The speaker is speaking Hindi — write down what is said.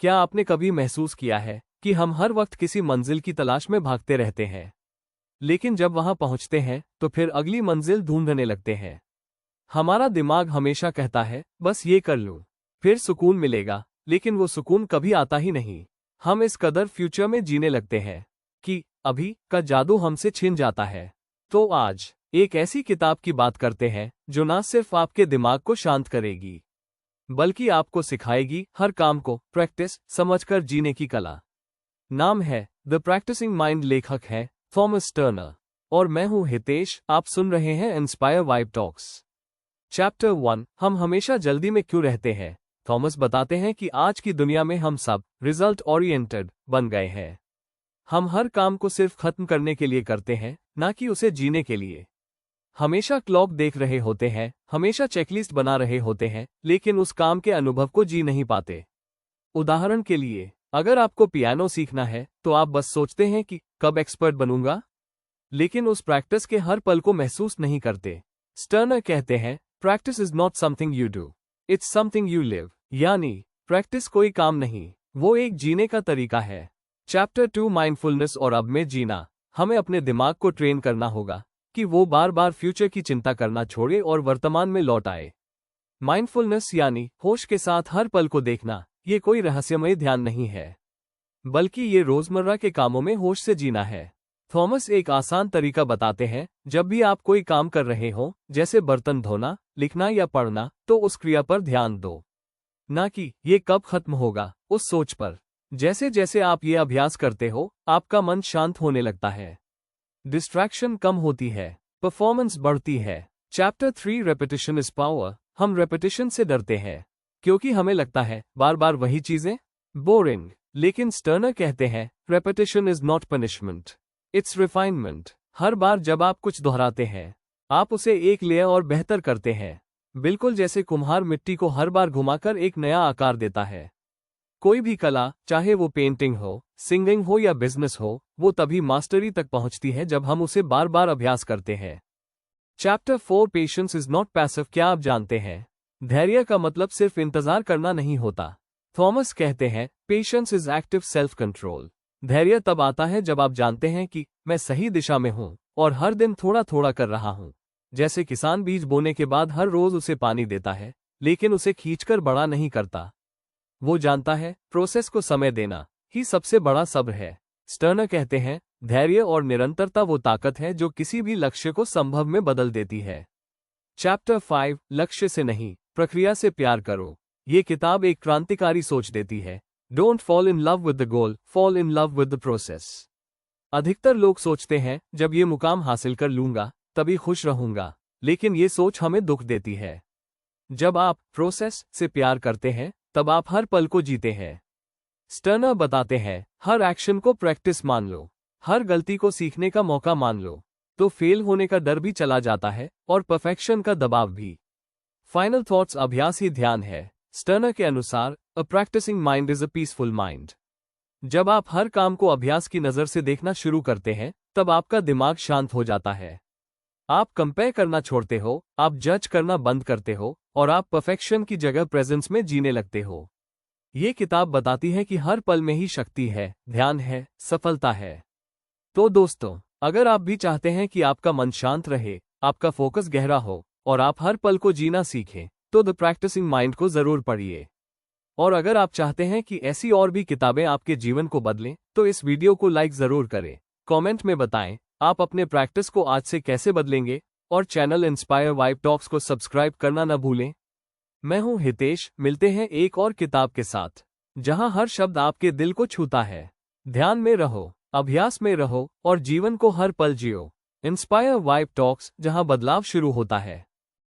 क्या आपने कभी महसूस किया है कि हम हर वक्त किसी मंजिल की तलाश में भागते रहते हैं, लेकिन जब वहां पहुंचते हैं तो फिर अगली मंजिल ढूंढने लगते हैं। हमारा दिमाग हमेशा कहता है बस ये कर लूं, फिर सुकून मिलेगा, लेकिन वो सुकून कभी आता ही नहीं। हम इस कदर फ्यूचर में जीने लगते हैं कि अभी का जादू हमसे छिन जाता है। तो आज एक ऐसी किताब की बात करते हैं जो ना सिर्फ आपके दिमाग को शांत करेगी, बल्कि आपको सिखाएगी हर काम को प्रैक्टिस समझकर जीने की कला। नाम है द प्रैक्टिसिंग माइंड, लेखक है थॉमस टर्नर, और मैं हूं हितेश। आप सुन रहे हैं इंस्पायर वाइब टॉक्स। चैप्टर 1, हम हमेशा जल्दी में क्यों रहते हैं। थॉमस बताते हैं कि आज की दुनिया में हम सब रिजल्ट ओरिएंटेड बन गए हैं। हम हर काम को सिर्फ खत्म करने के लिए करते हैं, ना कि उसे जीने के लिए। हमेशा क्लॉक देख रहे होते हैं, हमेशा चेकलिस्ट बना रहे होते हैं, लेकिन उस काम के अनुभव को जी नहीं पाते। उदाहरण के लिए, अगर आपको पियानो सीखना है तो आप बस सोचते हैं कि कब एक्सपर्ट बनूंगा, लेकिन उस प्रैक्टिस के हर पल को महसूस नहीं करते। स्टर्नर कहते हैं practice is not something you do, it's something you live. यानी प्रैक्टिस कोई काम नहीं, वो एक जीने का तरीका है। चैप्टर 2, माइंडफुलनेस और अब में जीना। हमें अपने दिमाग को ट्रेन करना होगा कि वो बार बार फ्यूचर की चिंता करना छोड़े और वर्तमान में लौट आए। माइंडफुलनेस यानी होश के साथ हर पल को देखना। ये कोई रहस्यमय ध्यान नहीं है, बल्कि ये रोजमर्रा के कामों में होश से जीना है। थॉमस एक आसान तरीका बताते हैं। जब भी आप कोई काम कर रहे हो, जैसे बर्तन धोना, लिखना या पढ़ना, तो उस क्रिया पर ध्यान दो, ना कि ये कब खत्म होगा, उस सोच पर। जैसे जैसे आप ये अभ्यास करते हो, आपका मन शांत होने लगता है, डिस्ट्रैक्शन कम होती है, परफॉर्मेंस बढ़ती है। Chapter 3, repetition is power. हम रेपिटेशन से डरते हैं क्योंकि हमें लगता है बार बार वही चीजें बोरिंग, लेकिन स्टर्नर कहते हैं repetition is not punishment, it's refinement. हर बार जब आप कुछ दोहराते हैं, आप उसे एक लेयर और बेहतर करते हैं, बिल्कुल जैसे कुम्हार मिट्टी को हर बार घुमाकर एक नया आकार देता है। कोई भी कला, चाहे वो पेंटिंग हो, सिंगिंग हो या बिजनेस हो, वो तभी मास्टरी तक पहुंचती है जब हम उसे बार बार अभ्यास करते हैं। Chapter 4, patience is not passive. क्या आप जानते हैं, धैर्य का मतलब सिर्फ इंतजार करना नहीं होता। थॉमस कहते हैं patience is active self control. धैर्य तब आता है जब आप जानते हैं कि मैं सही दिशा में हूं और हर दिन थोड़ा थोड़ा कर रहा हूं। जैसे किसान बीज बोने के बाद हर रोज उसे पानी देता है, लेकिन उसे खींचकर बड़ा नहीं करता। वो जानता है प्रोसेस को समय देना ही सबसे बड़ा सब्र है। स्टर्नर कहते हैं धैर्य और निरंतरता वो ताकत है जो किसी भी लक्ष्य को संभव में बदल देती है। चैप्टर 5, लक्ष्य से नहीं प्रक्रिया से प्यार करो। ये किताब एक क्रांतिकारी सोच देती है। Don't fall in love with the goal, fall in love with the process. अधिकतर लोग सोचते हैं जब ये मुकाम हासिल कर लूंगा तभी खुश रहूंगा, लेकिन ये सोच हमें दुख देती है। जब आप प्रोसेस से प्यार करते हैं तब आप हर पल को जीते हैं। स्टर्नर बताते हैं हर एक्शन को प्रैक्टिस मान लो, हर गलती को सीखने का मौका मान लो, तो फेल होने का डर भी चला जाता है और परफेक्शन का दबाव भी। फाइनल थॉट्स, अभ्यास ही ध्यान है। स्टर्नर के अनुसार a practising mind is a peaceful mind. जब आप हर काम को अभ्यास की नजर से देखना शुरू करते हैं, तब आपका दिमाग शांत हो जाता है। आप कंपेयर करना छोड़ते हो, आप जज करना बंद करते हो, और आप परफेक्शन की जगह प्रेजेंस में जीने लगते हो। ये किताब बताती है कि हर पल में ही शक्ति है, ध्यान है, सफलता है। तो दोस्तों, अगर आप भी चाहते हैं कि आपका मन शांत रहे, आपका फोकस गहरा हो और आप हर पल को जीना सीखें, तो द प्रैक्टिसिंग माइंड को जरूर पढ़िए। और अगर आप चाहते हैं कि ऐसी और भी किताबें आपके जीवन को बदलें, तो इस वीडियो को लाइक जरूर करें। कमेंट में बताएं आप अपने प्रैक्टिस को आज से कैसे बदलेंगे, और चैनल इंस्पायर वाइब टॉक्स को सब्सक्राइब करना न भूलें। मैं हूं हितेश, मिलते हैं एक और किताब के साथ, जहां हर शब्द आपके दिल को छूता है। ध्यान में रहो, अभ्यास में रहो और जीवन को हर पल जियो। इंस्पायर वाइब टॉक्स, जहां बदलाव शुरू होता है।